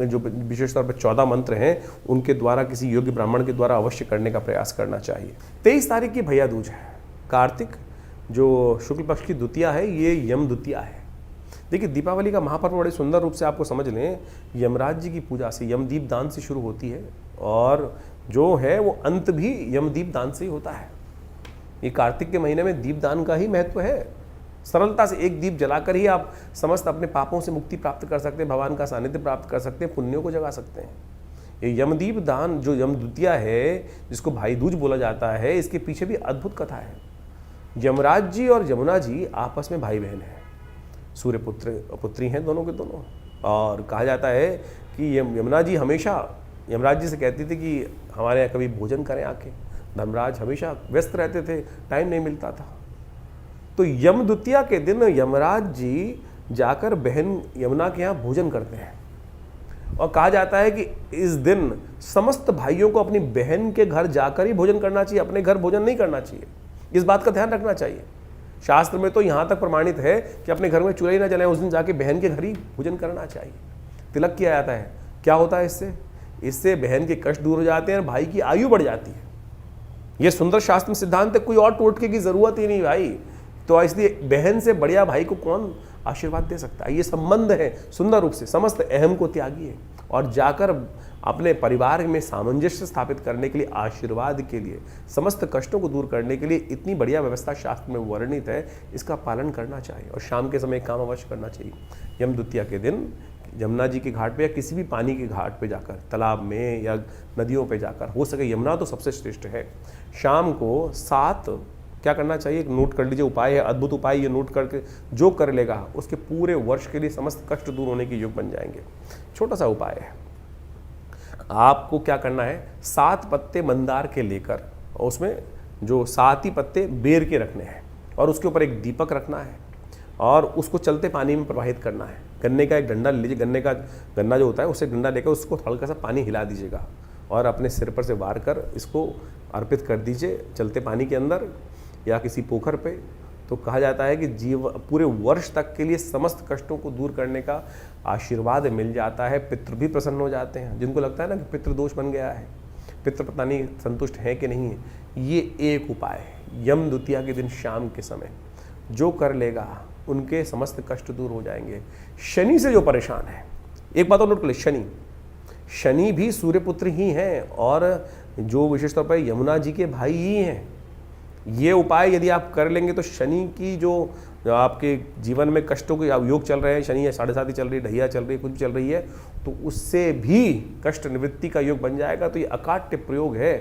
जो विशेष तौर पर 14 मंत्र हैं उनके द्वारा, किसी योग्य ब्राह्मण के द्वारा अवश्य करने का प्रयास करना चाहिए। 23 तारीख की भैया दूज है। कार्तिक जो शुक्ल पक्ष की द्वितीया है, ये यम द्वितीया है। देखिए, दीपावली का महापर्व बड़े सुंदर रूप से आपको समझ लें, यमराज जी की पूजा से, यमदीप दान से शुरू होती है और जो है वो अंत भी यमदीप दान से ही होता है। ये कार्तिक के महीने में दीपदान का ही महत्व है। सरलता से एक दीप जलाकर ही आप समस्त अपने पापों से मुक्ति प्राप्त कर सकते हैं, भगवान का सानिध्य प्राप्त कर सकते हैं, पुण्यों को जगा सकते हैं। ये यमदीप दान जो यम द्वितीया है, जिसको भाई दूज बोला जाता है, इसके पीछे भी अद्भुत कथा है। यमराज जी और यमुना जी आपस में भाई बहन हैं, सूर्य पुत्र पुत्री हैं दोनों के दोनों। और कहा जाता है कि यमुना जी हमेशा यमराज जी से कहती थी कि हमारे यहाँ कभी भोजन करें आके। धर्मराज हमेशा व्यस्त रहते थे, टाइम नहीं मिलता था। तो यम द्वितीया के दिन यमराज जी जाकर बहन यमुना के यहाँ भोजन करते हैं। और कहा जाता है कि इस दिन समस्त भाइयों को अपनी बहन के घर जाकर ही भोजन करना चाहिए, अपने घर भोजन नहीं करना चाहिए। इस बात का ध्यान रखना चाहिए। शास्त्र में तो यहाँ तक प्रमाणित है कि अपने घर में चूल्हा ही ना जलाएं, उस दिन जाके बहन के घर ही भोजन करना चाहिए। तिलक किया जाता है। क्या होता है इससे? इससे बहन के कष्ट दूर हो जाते हैं और भाई की आयु बढ़ जाती है। ये सुंदर शास्त्र में सिद्धांत है, कोई और टोटके की जरूरत ही नहीं भाई। तो इसलिए बहन से बढ़िया भाई को कौन आशीर्वाद दे सकता है? ये संबंध है सुंदर रूप से, समस्त अहम को त्यागिए और जाकर अपने परिवार में सामंजस्य स्थापित करने के लिए, आशीर्वाद के लिए, समस्त कष्टों को दूर करने के लिए इतनी बढ़िया व्यवस्था शास्त्र में वर्णित है, इसका पालन करना चाहिए। और शाम के समय काम अवश्य करना चाहिए। यम द्वितीया के दिन यमुना जी के घाट पे या किसी भी पानी के घाट पे जाकर, तालाब में या नदियों पे जाकर, हो सके यमुना तो सबसे श्रेष्ठ है, शाम को 7 क्या करना चाहिए, एक नोट कर लीजिए, उपाय है, अद्भुत उपाय। ये नोट करके जो कर लेगा उसके पूरे वर्ष के लिए समस्त कष्ट दूर होने के योग बन जाएंगे। छोटा सा उपाय है। आपको क्या करना है, 7 पत्ते मंदार के लेकर उसमें जो 7 ही पत्ते बेर के रखने हैं और उसके ऊपर एक दीपक रखना है और उसको चलते पानी में प्रवाहित करना है। गन्ने का एक डंडा लीजिए, गन्ना जो होता है उससे डंडा लेकर उसको हल्का सा पानी हिला दीजिएगा और अपने सिर पर से वार कर इसको अर्पित कर दीजिए चलते पानी के अंदर या किसी पोखर पे। तो कहा जाता है कि पूरे वर्ष तक के लिए समस्त कष्टों को दूर करने का आशीर्वाद मिल जाता है। पितृ भी प्रसन्न हो जाते हैं। जिनको लगता है ना कि पितृ दोष बन गया है, पितृ पता नहीं संतुष्ट है कि नहीं है, ये एक उपाय है। यम द्वितीया के दिन शाम के समय जो कर लेगा उनके समस्त कष्ट दूर हो जाएंगे। शनि से जो परेशान है, एक बात और नोट कर ले, शनि भी सूर्यपुत्र ही हैं और जो विशेष तौर पर यमुना जी के भाई ही हैं। ये उपाय यदि आप कर लेंगे तो शनि की जो आपके जीवन में कष्टों के योग चल रहे हैं, शनि या 7.5 चल रही है, ढैया चल रही है, कुछ भी चल रही है, तो उससे भी कष्ट निवृत्ति का योग बन जाएगा। तो ये अकाट्य प्रयोग है,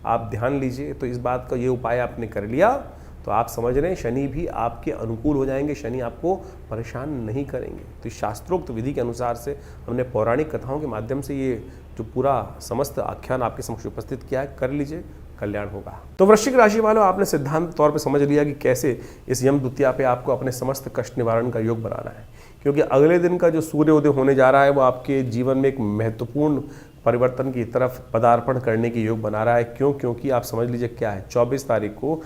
आप ध्यान लीजिए। तो इस बात का ये उपाय आपने कर लिया तो आप समझ रहे हैं शनि भी आपके अनुकूल हो जाएंगे, शनि आपको परेशान नहीं करेंगे। तो शास्त्रोक्त विधि के अनुसार से हमने पौराणिक कथाओं के माध्यम से ये जो पूरा समस्त आख्यान आपके समक्ष उपस्थित किया है, कर लीजिए, कल्याण होगा। तो वृश्चिक राशि वालों, आपने सिद्धांत तौर पे समझ लिया कि कैसे इस यम द्वितीया पे आपको अपने समस्त कष्ट निवारण का योग बनाना है, क्योंकि अगले दिन का जो सूर्योदय होने जा रहा है वो आपके जीवन में एक महत्वपूर्ण परिवर्तन की तरफ पदार्पण करने की योग बना रहा है। क्योंकि आप समझ लीजिए क्या है, 24 तारीख को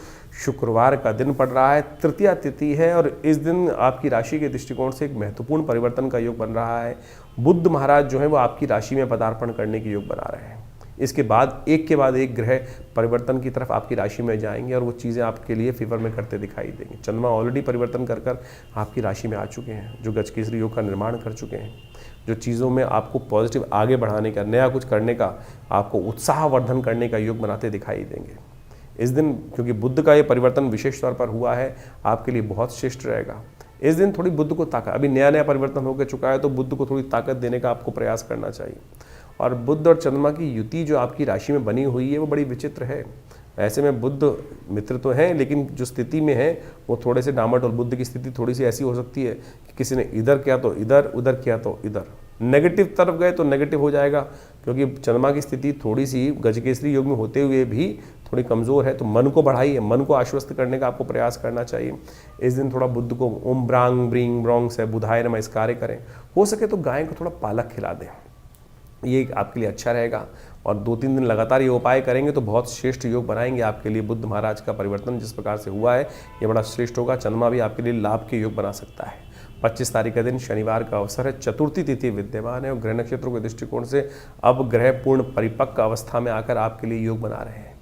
शुक्रवार का दिन पड़ रहा है, तृतीया तिथि है और इस दिन आपकी राशि के दृष्टिकोण से एक महत्वपूर्ण परिवर्तन का योग बन रहा है। बुध महाराज जो है वो आपकी राशि में पदार्पण करने की योग बना रहे हैं। इसके बाद एक के बाद एक ग्रह परिवर्तन की तरफ आपकी राशि में जाएंगे और वो चीज़ें आपके लिए फेवर में करते दिखाई देंगे। चंद्रमा ऑलरेडी परिवर्तन कर आपकी राशि में आ चुके हैं, जो गजकेसरी योग का निर्माण कर चुके हैं, जो चीज़ों में आपको पॉजिटिव आगे बढ़ाने का, नया कुछ करने का, आपको उत्साहवर्धन करने का योग बनाते दिखाई देंगे। इस दिन क्योंकि बुध का ये परिवर्तन विशेष तौर पर हुआ है, आपके लिए बहुत श्रेष्ठ रहेगा। इस दिन थोड़ी बुध को ताकत, अभी नया परिवर्तन होकर चुका है तो बुध को थोड़ी ताकत देने का आपको प्रयास करना चाहिए। और बुध और चंद्रमा की युति जो आपकी राशि में बनी हुई है वो बड़ी विचित्र है। ऐसे में बुध मित्र तो हैं, लेकिन जो स्थिति में है वो थोड़े से डामाडोल। बुध की स्थिति थोड़ी सी ऐसी हो सकती है कि किसी ने इधर किया तो इधर, उधर किया तो इधर, नेगेटिव तरफ गए तो नेगेटिव हो जाएगा। क्योंकि चंद्रमा की स्थिति थोड़ी सी गजकेसरी योग में होते हुए भी थोड़ी कमज़ोर है, तो मन को बढ़ाइए, मन को आश्वस्त करने का आपको प्रयास करना चाहिए। इस दिन थोड़ा बुध को ओम ब्रांग ब्रींग ब्रोंग से बुधाय नमः इस कार्य करें। हो सके तो गाय को थोड़ा पालक खिला दें, ये आपके लिए अच्छा रहेगा। और 2-3 दिन लगातार ये उपाय करेंगे तो बहुत श्रेष्ठ योग बनाएंगे आपके लिए। बुध महाराज का परिवर्तन जिस प्रकार से हुआ है ये बड़ा श्रेष्ठ होगा। चंद्रमा भी आपके लिए लाभ के योग बना सकता है। 25 तारीख का दिन शनिवार का अवसर है, चतुर्थी तिथि विद्यमान है और ग्रह नक्षत्रों के दृष्टिकोण से अब ग्रह पूर्ण परिपक्व अवस्था में आकर आपके लिए योग बना रहे हैं।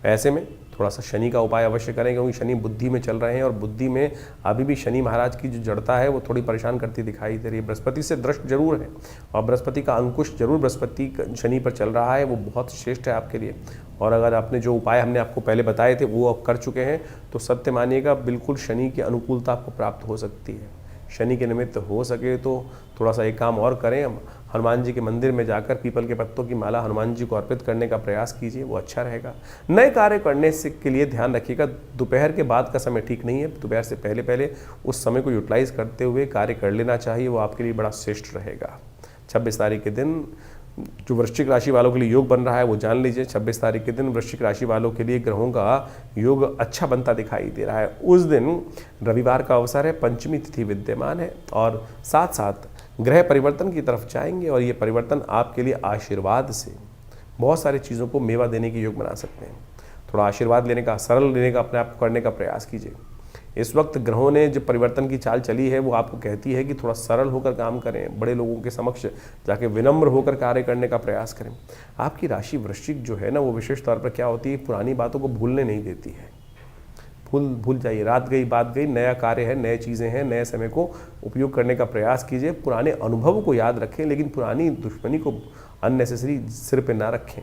ऐसे में थोड़ा सा शनि का उपाय अवश्य करें, क्योंकि शनि बुद्धि में चल रहे हैं और बुद्धि में अभी भी शनि महाराज की जो जड़ता है वो थोड़ी परेशान करती दिखाई दे रही है। बृहस्पति से दृष्ट जरूर है और बृहस्पति का अंकुश जरूर बृहस्पति शनि पर चल रहा है, वो बहुत श्रेष्ठ है आपके लिए। और अगर आपने जो उपाय हमने आपको पहले बताए थे वो आप कर चुके हैं तो सत्य मानिएगा बिल्कुल शनि की अनुकूलता आपको प्राप्त हो सकती है। शनि के निमित्त हो सके तो थोड़ा सा एक काम और करें, हनुमान जी के मंदिर में जाकर पीपल के पत्तों की माला हनुमान जी को अर्पित करने का प्रयास कीजिए, वो अच्छा रहेगा। नए कार्य करने से के लिए ध्यान रखिएगा, दोपहर के बाद का समय ठीक नहीं है, दोपहर से पहले पहले उस समय को यूटिलाइज करते हुए कार्य कर लेना चाहिए, वो आपके लिए बड़ा श्रेष्ठ रहेगा। 26 तारीख के दिन जो वृश्चिक राशि वालों के लिए योग बन रहा है वो जान लीजिए। 26 तारीख के दिन वृश्चिक राशि वालों के लिए ग्रहों का योग अच्छा बनता दिखाई दे रहा है। उस दिन रविवार का अवसर है, पंचमी तिथि विद्यमान है और साथ साथ ग्रह परिवर्तन की तरफ जाएंगे और ये परिवर्तन आपके लिए आशीर्वाद से बहुत सारी चीज़ों को मेवा देने के योग बना सकते हैं। थोड़ा आशीर्वाद लेने का, सरल लेने का, अपने आप को करने का प्रयास कीजिए। इस वक्त ग्रहों ने जो परिवर्तन की चाल चली है वो आपको कहती है कि थोड़ा सरल होकर काम करें, बड़े लोगों के समक्ष जाके विनम्र होकर कार्य करने का प्रयास करें। आपकी राशि वृश्चिक जो है ना वो विशेष तौर पर क्या होती है, पुरानी बातों को भूलने नहीं देती है। भूल जाइए, रात गई बात गई, नया कार्य है, नए चीज़ें हैं, नए समय को उपयोग करने का प्रयास कीजिए। पुराने अनुभव को याद रखें लेकिन पुरानी दुश्मनी को अननेसेसरी सिर पे ना रखें।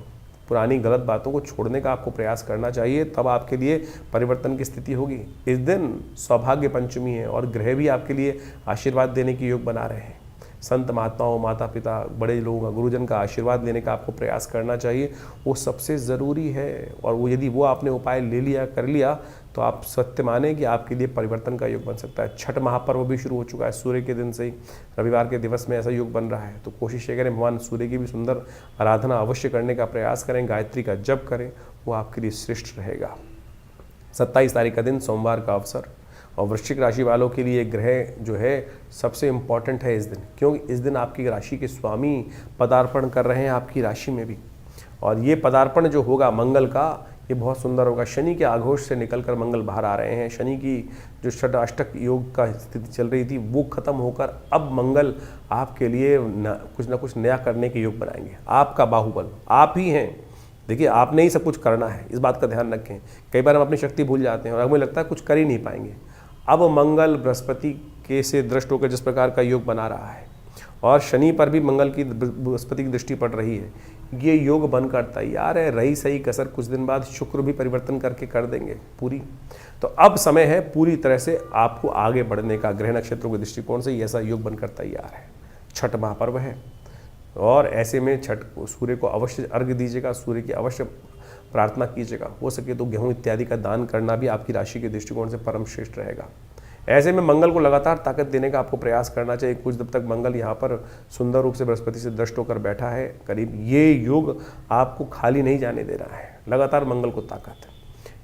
पुरानी गलत बातों को छोड़ने का आपको प्रयास करना चाहिए, तब आपके लिए परिवर्तन की स्थिति होगी। इस दिन सौभाग्य पंचमी है और ग्रह भी आपके लिए आशीर्वाद देने की योग बना रहे हैं। संत महात्माओं, माता पिता, बड़े लोगों का, गुरुजन का आशीर्वाद लेने का आपको प्रयास करना चाहिए, वो सबसे ज़रूरी है। और वो यदि वो आपने उपाय ले लिया, कर लिया तो आप सत्य माने कि आपके लिए परिवर्तन का योग बन सकता है। छठ महापर्व भी शुरू हो चुका है, सूर्य के दिन से ही रविवार के दिवस में ऐसा योग बन रहा है, तो कोशिश ये करें भगवान सूर्य की भी सुंदर आराधना अवश्य करने का प्रयास करें, गायत्री का जप करें, वो आपके लिए श्रेष्ठ रहेगा। 27 तारीख का दिन सोमवार का अवसर और वृश्चिक राशि वालों के लिए ग्रह जो है सबसे इम्पॉर्टेंट है इस दिन, क्योंकि इस दिन आपकी राशि के स्वामी पदार्पण कर रहे हैं आपकी राशि में भी। और ये पदार्पण जो होगा मंगल का, ये बहुत सुंदर होगा। शनि के आघोष से निकलकर मंगल बाहर आ रहे हैं। शनि की जो षडाष्टक योग का स्थिति चल रही थी वो खत्म होकर अब मंगल आपके लिए कुछ ना कुछ नया करने के योग बनाएंगे। आपका बाहुबल आप ही हैं। देखिए, आपने ही सब कुछ करना है, इस बात का ध्यान रखें। कई बार हम अपनी शक्ति भूल जाते हैं और हमें लगता है कुछ कर ही नहीं पाएंगे। अब मंगल बृहस्पति के से दृष्ट होकर जिस प्रकार का योग बना रहा है और शनि पर भी मंगल की बृहस्पति की दृष्टि पड़ रही है, ये योग बनकर तैयार है। रही सही कसर कुछ दिन बाद शुक्र भी परिवर्तन करके कर देंगे पूरी। तो अब समय है पूरी तरह से आपको आगे बढ़ने का। ग्रह नक्षत्रों के दृष्टिकोण से ऐसा योग बनकर तैयार है। छठ महापर्व है और ऐसे में छठ सूर्य को अवश्य अर्घ्य दीजिएगा, सूर्य की अवश्य प्रार्थना कीजिएगा। हो सके तो गेहूं इत्यादि का दान करना भी आपकी राशि के दृष्टिकोण से परम श्रेष्ठ रहेगा। ऐसे में मंगल को लगातार ताकत देने का आपको प्रयास करना चाहिए। कुछ दिन तक मंगल यहाँ पर सुंदर रूप से बृहस्पति से दृष्ट होकर बैठा है करीब। ये योग आपको खाली नहीं जाने दे रहा है, लगातार मंगल को ताकत।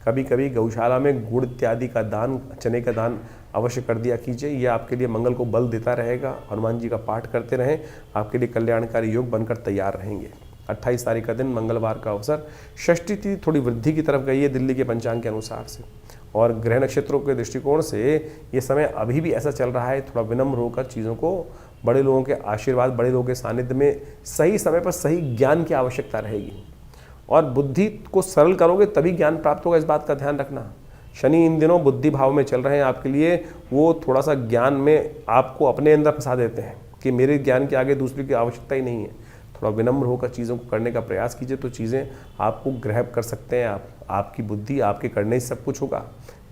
कभी कभी गौशाला में गुड़ इत्यादि का दान, चने का दान अवश्य कर दिया कीजिए। यह आपके लिए मंगल को बल देता रहेगा। हनुमान जी का पाठ करते रहें, आपके लिए कल्याणकारी योग बनकर तैयार रहेंगे। 28 तारीख का दिन मंगलवार का अवसर, षष्ठी तिथि थोड़ी वृद्धि की तरफ गई है दिल्ली के पंचांग के अनुसार से। और ग्रह नक्षत्रों के दृष्टिकोण से ये समय अभी भी ऐसा चल रहा है, थोड़ा विनम्र होकर चीज़ों को, बड़े लोगों के आशीर्वाद, बड़े लोगों के सानिध्य में सही समय पर सही ज्ञान की आवश्यकता रहेगी। और बुद्धि को सरल करोगे तभी ज्ञान प्राप्त होगा, इस बात का ध्यान रखना। शनि इन दिनों बुद्धि भाव में चल रहे हैं आपके लिए, वो थोड़ा सा ज्ञान में आपको अपने अंदर फंसा देते हैं कि मेरे ज्ञान के आगे दूसरे की आवश्यकता ही नहीं है। थोड़ा विनम्र होकर चीज़ों को करने का प्रयास कीजिए तो चीज़ें आपको ग्रहण कर सकते हैं। आपकी बुद्धि, आपके करने से सब कुछ होगा,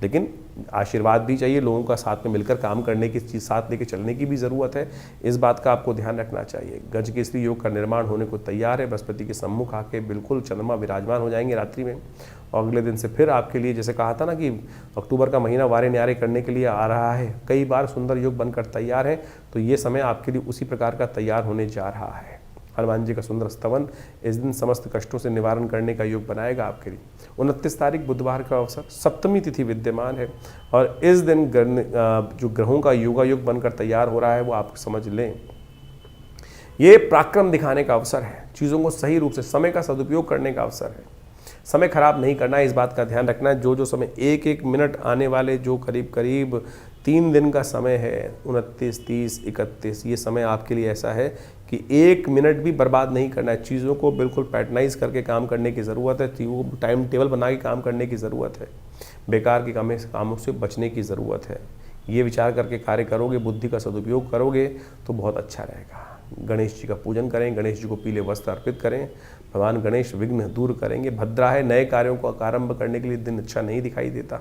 लेकिन आशीर्वाद भी चाहिए। लोगों का साथ में मिलकर काम करने की चीज़, साथ लेके चलने की भी ज़रूरत है। इस बात का आपको ध्यान रखना चाहिए। गज केसरी योग का निर्माण होने को तैयार है। बृहस्पति के सम्मुख आके बिल्कुल चंद्रमा विराजमान हो जाएंगे रात्रि में और अगले दिन से फिर आपके लिए, जैसे कहा था ना कि अक्टूबर का महीना वारे न्यारे करने के लिए आ रहा है, कई बार सुंदर योग बनकर तैयार है, तो ये समय आपके लिए उसी प्रकार का तैयार होने जा रहा है। हनुमान जी का सुंदर स्तवन इस दिन समस्त कष्टों से निवारण करने का योग बनाएगा आपके लिए। 29 तारीख बुधवार का अवसर, सप्तमी तिथि विद्यमान है और इस दिन जो ग्रहों का योगा योग बनकर तैयार हो रहा है वो आप समझ लें, ये पराक्रम दिखाने का अवसर है। चीज़ों को सही रूप से, समय का सदुपयोग करने का अवसर है। समय खराब नहीं करना है, इस बात का ध्यान रखना है। जो समय एक एक मिनट आने वाले, जो करीब करीब 3 दिन का समय है, 29, 30, 31, ये समय आपके लिए ऐसा है कि 1 मिनट भी बर्बाद नहीं करना है। चीज़ों को बिल्कुल पैटर्नाइज करके काम करने की ज़रूरत है, चीज़ों को टाइम टेबल बना के काम करने की ज़रूरत है, बेकार के कामों से बचने की ज़रूरत है। ये विचार करके कार्य करोगे, बुद्धि का सदुपयोग करोगे तो बहुत अच्छा रहेगा। गणेश जी का पूजन करें, गणेश जी को पीले वस्त्र अर्पित करें। भगवान गणेश विघ्न दूर करेंगे। भद्रा है, नए कार्यों को आरंभ करने के लिए दिन अच्छा नहीं दिखाई देता।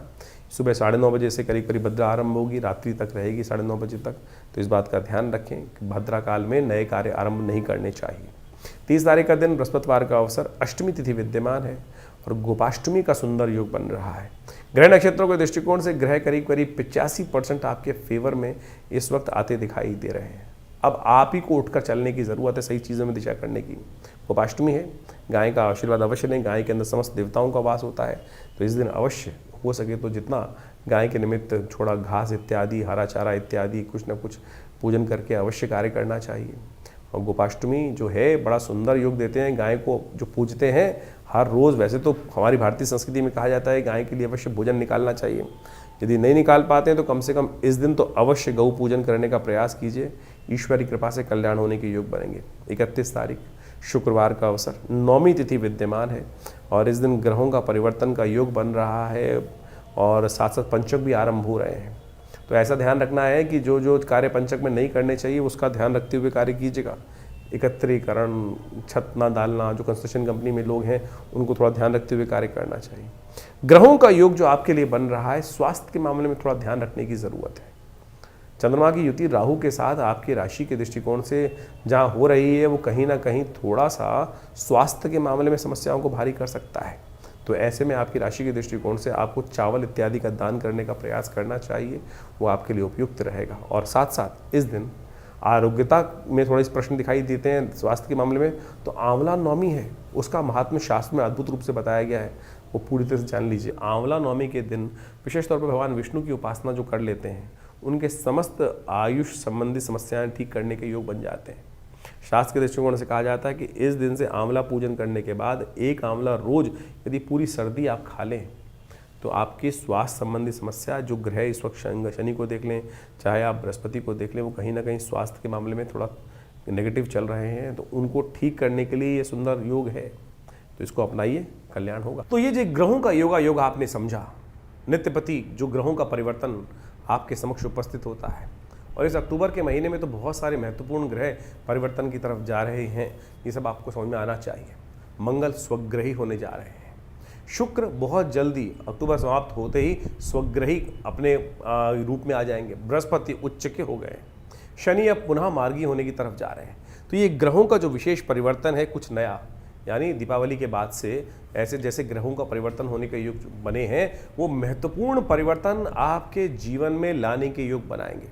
सुबह 9:30 बजे से करीब करीब भद्रा आरंभ होगी, रात्रि तक रहेगी 9:30 बजे तक। तो इस बात का ध्यान रखें कि भद्रा काल में नए कार्य आरंभ नहीं करने चाहिए। 30 तारीख का दिन बृहस्पतिवार का अवसर, अष्टमी तिथि विद्यमान है और गोपाष्टमी का सुंदर योग बन रहा है। ग्रह नक्षत्रों के दृष्टिकोण से ग्रह करीब करीब 85% आपके फेवर में इस वक्त आते दिखाई दे रहे हैं। अब आप ही को उठकर चलने की ज़रूरत है, सही चीज़ों में दिशा करने की। गोपाष्टमी है, गाय का आशीर्वाद अवश्य लें। गाय के अंदर समस्त देवताओं का वास होता है, तो इस दिन अवश्य हो सके तो जितना गाय के निमित्त थोड़ा घास इत्यादि, हरा चारा इत्यादि कुछ न कुछ पूजन करके अवश्य कार्य करना चाहिए। और गोपाष्टमी जो है बड़ा सुंदर योग देते हैं। गाय को जो पूजते हैं हर रोज़, वैसे तो हमारी भारतीय संस्कृति में कहा जाता है गाय के लिए अवश्य भोजन निकालना चाहिए। यदि नहीं निकाल पाते हैं तो कम से कम इस दिन तो अवश्य गौ पूजन करने का प्रयास कीजिए। ईश्वरी कृपा से कल्याण होने के योग बनेंगे। 31 तारीख शुक्रवार का अवसर, 9वीं तिथि विद्यमान है और इस दिन ग्रहों का परिवर्तन का योग बन रहा है और साथ साथ पंचक भी आरंभ हो रहे हैं। तो ऐसा ध्यान रखना है कि जो जो कार्य पंचक में नहीं करने चाहिए उसका ध्यान रखते हुए कार्य कीजिएगा। एकत्रीकरण, छत ना डालना, जो कंस्ट्रक्शन कंपनी में लोग हैं उनको थोड़ा ध्यान रखते हुए कार्य करना चाहिए। ग्रहों का योग जो आपके लिए बन रहा है, स्वास्थ्य के मामले में थोड़ा ध्यान रखने की ज़रूरत है। चंद्रमा की युति राहु के साथ आपकी राशि के दृष्टिकोण से जहाँ हो रही है वो कहीं ना कहीं थोड़ा सा स्वास्थ्य के मामले में समस्याओं को भारी कर सकता है। तो ऐसे में आपकी राशि के दृष्टिकोण से आपको चावल इत्यादि का दान करने का प्रयास करना चाहिए, वो आपके लिए उपयुक्त रहेगा। और साथ साथ इस दिन आरोग्यता में थोड़े प्रश्न दिखाई देते हैं स्वास्थ्य के मामले में, तो आंवला नवमी है, उसका महात्म्य शास्त्र में अद्भुत रूप से बताया गया है, वो पूरी तरह से जान लीजिए। आंवला नवमी के दिन विशेष तौर पर भगवान विष्णु की उपासना जो कर लेते हैं उनके समस्त आयुष संबंधी समस्याएं ठीक करने के योग बन जाते हैं। शास्त्र के दृष्टिकोण से कहा जाता है कि इस दिन से आंवला पूजन करने के बाद एक आंवला रोज यदि पूरी सर्दी आप खा लें तो आपकी स्वास्थ्य संबंधी समस्या, जो ग्रह इस वक्त शनि को देख लें चाहे आप बृहस्पति को देख लें, वो कहीं ना कहीं स्वास्थ्य के मामले में थोड़ा नेगेटिव चल रहे हैं, तो उनको ठीक करने के लिए ये सुंदर योग है, तो इसको अपनाइए, कल्याण होगा। तो ये जो ग्रहों का योग आपने समझा, नित्यपति जो ग्रहों का परिवर्तन आपके समक्ष उपस्थित होता है और इस अक्टूबर के महीने में तो बहुत सारे महत्वपूर्ण ग्रह परिवर्तन की तरफ जा रहे हैं, ये सब आपको समझ में आना चाहिए। मंगल स्वग्रही होने जा रहे हैं, शुक्र बहुत जल्दी अक्टूबर समाप्त होते ही स्वग्रही अपने रूप में आ जाएंगे, बृहस्पति उच्च के हो गए, शनि अब पुनः मार्गी होने की तरफ जा रहे हैं। तो ये ग्रहों का जो विशेष परिवर्तन है कुछ नया, यानी दीपावली के बाद से ऐसे जैसे ग्रहों का परिवर्तन होने के योग बने हैं वो महत्वपूर्ण परिवर्तन आपके जीवन में लाने के योग बनाएंगे।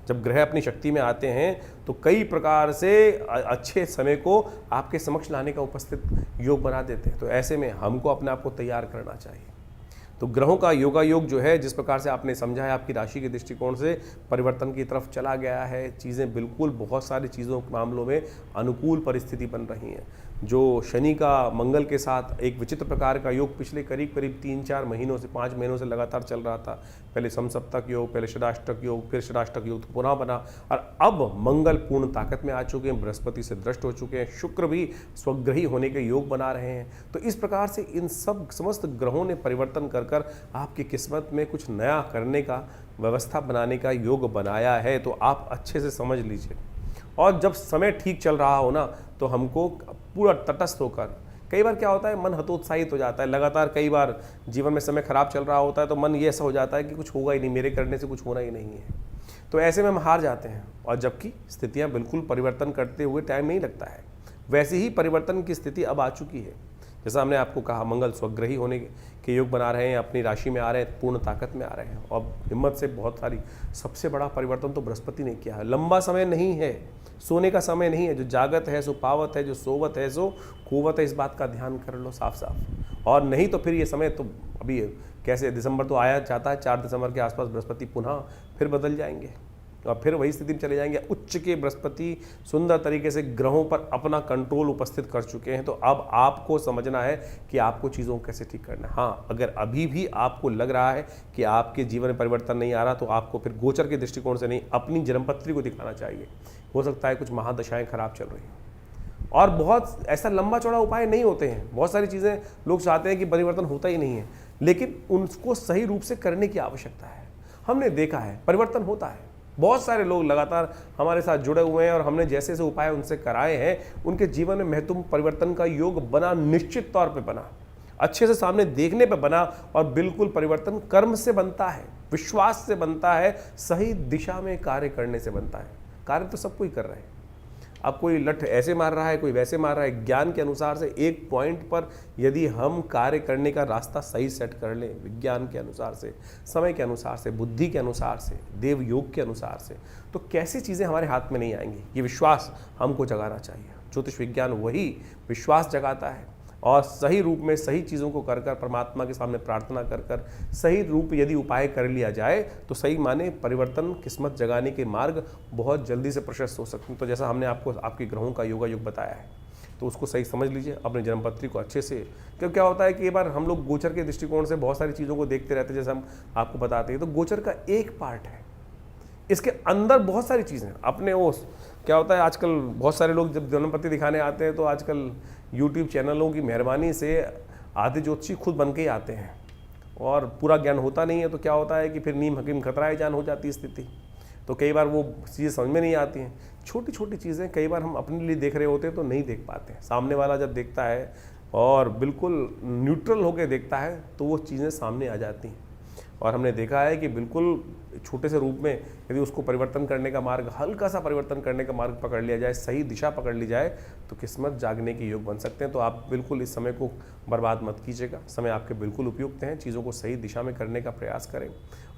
जब ग्रह अपनी शक्ति में आते हैं तो कई प्रकार से अच्छे समय को आपके समक्ष लाने का उपस्थित योग बना देते हैं। तो ऐसे में हमको अपने आप को तैयार करना चाहिए। तो ग्रहों का योग जो है जिस प्रकार से आपने समझा है आपकी राशि के दृष्टिकोण से परिवर्तन की तरफ चला गया है, चीज़ें बिल्कुल बहुत सारी चीज़ों के मामलों में अनुकूल परिस्थिति बन रही हैं। जो शनि का मंगल के साथ एक विचित्र प्रकार का योग पिछले करीब 3-4 महीनों से 5 महीनों से लगातार चल रहा था, पहले समसप्तक योग, पहले षडाष्टक योग, फिर षडाष्टक योग तो पुनः बना और अब मंगल पूर्ण ताकत में आ चुके हैं, बृहस्पति से दृष्ट हो चुके हैं, शुक्र भी स्वग्रही होने के योग बना रहे हैं। तो इस प्रकार से इन सब समस्त ग्रहों ने परिवर्तन कर आपकी किस्मत में कुछ नया करने का, व्यवस्था बनाने का योग बनाया है। तो आप अच्छे से समझ लीजिए और जब समय ठीक चल रहा हो ना तो हमको पूरा तटस्थ होकर, कई बार क्या होता है मन हतोत्साहित हो जाता है, लगातार कई बार जीवन में समय खराब चल रहा होता है तो मन ये ऐसा हो जाता है कि कुछ होगा ही नहीं, मेरे करने से कुछ होना ही नहीं है, तो ऐसे में हम हार जाते हैं। और जबकि स्थितियां बिल्कुल परिवर्तन करते हुए टाइम नहीं लगता है, वैसे ही परिवर्तन की स्थिति अब आ चुकी है। जैसा हमने आपको कहा मंगल स्वग्रही होने के योग बना रहे हैं, अपनी राशि में आ रहे हैं, पूर्ण ताकत में आ रहे हैं और हिम्मत से बहुत सारी, सबसे बड़ा परिवर्तन तो बृहस्पति ने किया है। लंबा समय नहीं है, सोने का समय नहीं है, जो जागत है सो पावत है, जो सोवत है सो खोवत है, इस बात का ध्यान कर लो साफ साफ। और नहीं तो फिर ये समय तो अभी कैसे, दिसंबर तो आया जाता है, 4 दिसंबर के आसपास बृहस्पति पुनः फिर बदल जाएंगे, और फिर वही स्थिति में चले जाएंगे। उच्च के बृहस्पति सुंदर तरीके से ग्रहों पर अपना कंट्रोल उपस्थित कर चुके हैं। तो अब आपको समझना है कि आपको चीज़ों को कैसे ठीक करना है। हाँ, अगर अभी भी आपको लग रहा है कि आपके जीवन में परिवर्तन नहीं आ रहा, तो आपको फिर गोचर के दृष्टिकोण से नहीं, अपनी जन्मपत्री को दिखाना चाहिए। हो सकता है कुछ महादशाएं खराब चल रही हैं, और बहुत ऐसा लंबा चौड़ा उपाय नहीं होते हैं। बहुत सारी चीज़ें लोग चाहते हैं कि परिवर्तन होता ही नहीं है, लेकिन उनको सही रूप से करने की आवश्यकता है। हमने देखा है परिवर्तन होता है। बहुत सारे लोग लगातार हमारे साथ जुड़े हुए हैं, और हमने जैसे जैसे उपाय उनसे कराए हैं, उनके जीवन में महत्वपूर्ण परिवर्तन का योग बना, निश्चित तौर पे बना, अच्छे से सामने देखने पे बना। और बिल्कुल परिवर्तन कर्म से बनता है, विश्वास से बनता है, सही दिशा में कार्य करने से बनता है। कार्य तो सब कोई कर रहे हैं। अब कोई लठ ऐसे मार रहा है, कोई वैसे मार रहा है। ज्ञान के अनुसार से एक पॉइंट पर यदि हम कार्य करने का रास्ता सही सेट कर लें, विज्ञान के अनुसार से, समय के अनुसार से, बुद्धि के अनुसार से, देव योग के अनुसार से, तो कैसी चीज़ें हमारे हाथ में नहीं आएंगी। ये विश्वास हमको जगाना चाहिए। ज्योतिष विज्ञान वही विश्वास जगाता है, और सही रूप में सही चीज़ों को कर कर, परमात्मा के सामने प्रार्थना कर कर, सही रूप यदि उपाय कर लिया जाए, तो सही माने परिवर्तन, किस्मत जगाने के मार्ग बहुत जल्दी से प्रशस्त हो सकते हैं। तो जैसा हमने आपको आपके ग्रहों का योगा योग बताया है, तो उसको सही समझ लीजिए, अपनी जन्मपत्री को अच्छे से। क्योंकि क्या होता है कि एक बार हम लोग गोचर के दृष्टिकोण से बहुत सारी चीज़ों को देखते रहते हैं, जैसे हम आपको बताते हैं, तो गोचर का एक पार्ट है, इसके अंदर बहुत सारी चीज़ें अपने ओस। क्या होता है आजकल बहुत सारे लोग जब जन्मपत्री दिखाने आते हैं, तो आजकल यूट्यूब चैनलों की मेहरबानी से आधे ज्योतिषी खुद बन के ही आते हैं, और पूरा ज्ञान होता नहीं है। तो क्या होता है कि फिर नीम हकीम खतराए जान हो जाती है स्थिति। तो कई बार वो चीज़ें समझ में नहीं आती हैं। छोटी छोटी चीज़ें कई बार हम अपने लिए देख रहे होते हैं तो नहीं देख पाते। सामने वाला जब देखता है और बिल्कुल न्यूट्रल होकर देखता है, तो वो चीज़ें सामने आ जाती हैं। और हमने देखा है कि बिल्कुल छोटे से रूप में यदि उसको परिवर्तन करने का मार्ग, हल्का सा परिवर्तन करने का मार्ग पकड़ लिया जाए, सही दिशा पकड़ ली जाए, तो किस्मत जागने के योग बन सकते हैं। तो आप बिल्कुल इस समय को बर्बाद मत कीजिएगा। समय आपके बिल्कुल उपयुक्त हैं, चीज़ों को सही दिशा में करने का प्रयास करें।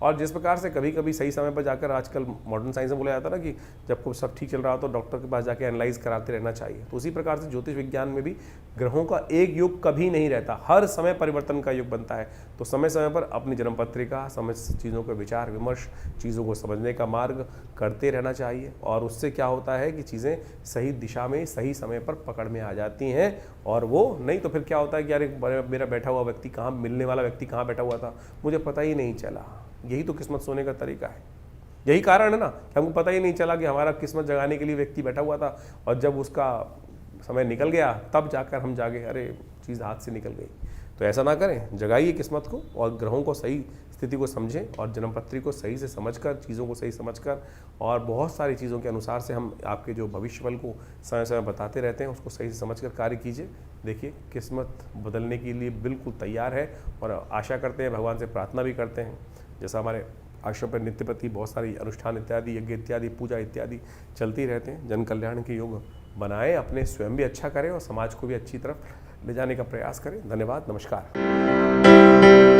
और जिस प्रकार से कभी कभी सही समय पर जाकर, आजकल मॉडर्न साइंस में बोला जाता है ना कि जब को सब ठीक चल रहा हो तो डॉक्टर के पास जाकर एनालाइज कराते रहना चाहिए। तो उसी प्रकार से ज्योतिष विज्ञान में भी ग्रहों का एक योग कभी नहीं रहता, हर समय परिवर्तन का योग बनता है। तो समय समय पर अपनी जन्मपत्रिका, समय चीज़ों का विचार विमर्श, चीज़ों को समझने का मार्ग करते रहना चाहिए। और उससे क्या होता है कि चीज़ें सही दिशा में सही समय पर पकड़ में आ जाती हैं। और वो नहीं तो फिर क्या होता है कि यार मेरा बैठा हुआ व्यक्ति कहाँ, मिलने वाला व्यक्ति कहाँ बैठा हुआ था, मुझे पता ही नहीं चला। यही तो किस्मत सोने का तरीका है। यही कारण है ना कि हमको पता ही नहीं चला कि हमारा किस्मत जगाने के लिए व्यक्ति बैठा हुआ था, और जब उसका समय निकल गया तब जाकर हम जागे, अरे चीज़ हाथ से निकल गई। तो ऐसा ना करें, जगाइए किस्मत को, और ग्रहों को सही स्थिति को समझें, और जन्मपत्री को सही से समझकर, चीज़ों को सही समझकर, और बहुत सारी चीज़ों के अनुसार से हम आपके जो भविष्यफल को समय समय बताते रहते हैं, उसको सही से समझकर कार्य कीजिए। देखिए किस्मत बदलने के लिए बिल्कुल तैयार है, और आशा करते हैं, भगवान से प्रार्थना भी करते हैं। जैसा हमारे आश्रम पर नित्य प्रति बहुत सारी अनुष्ठान इत्यादि, यज्ञ इत्यादि, पूजा इत्यादि चलती रहते हैं। जन कल्याण के योग बनाएं, अपने स्वयं भी अच्छा करें और समाज को भी अच्छी तरफ ले जाने का प्रयास करें। धन्यवाद, नमस्कार।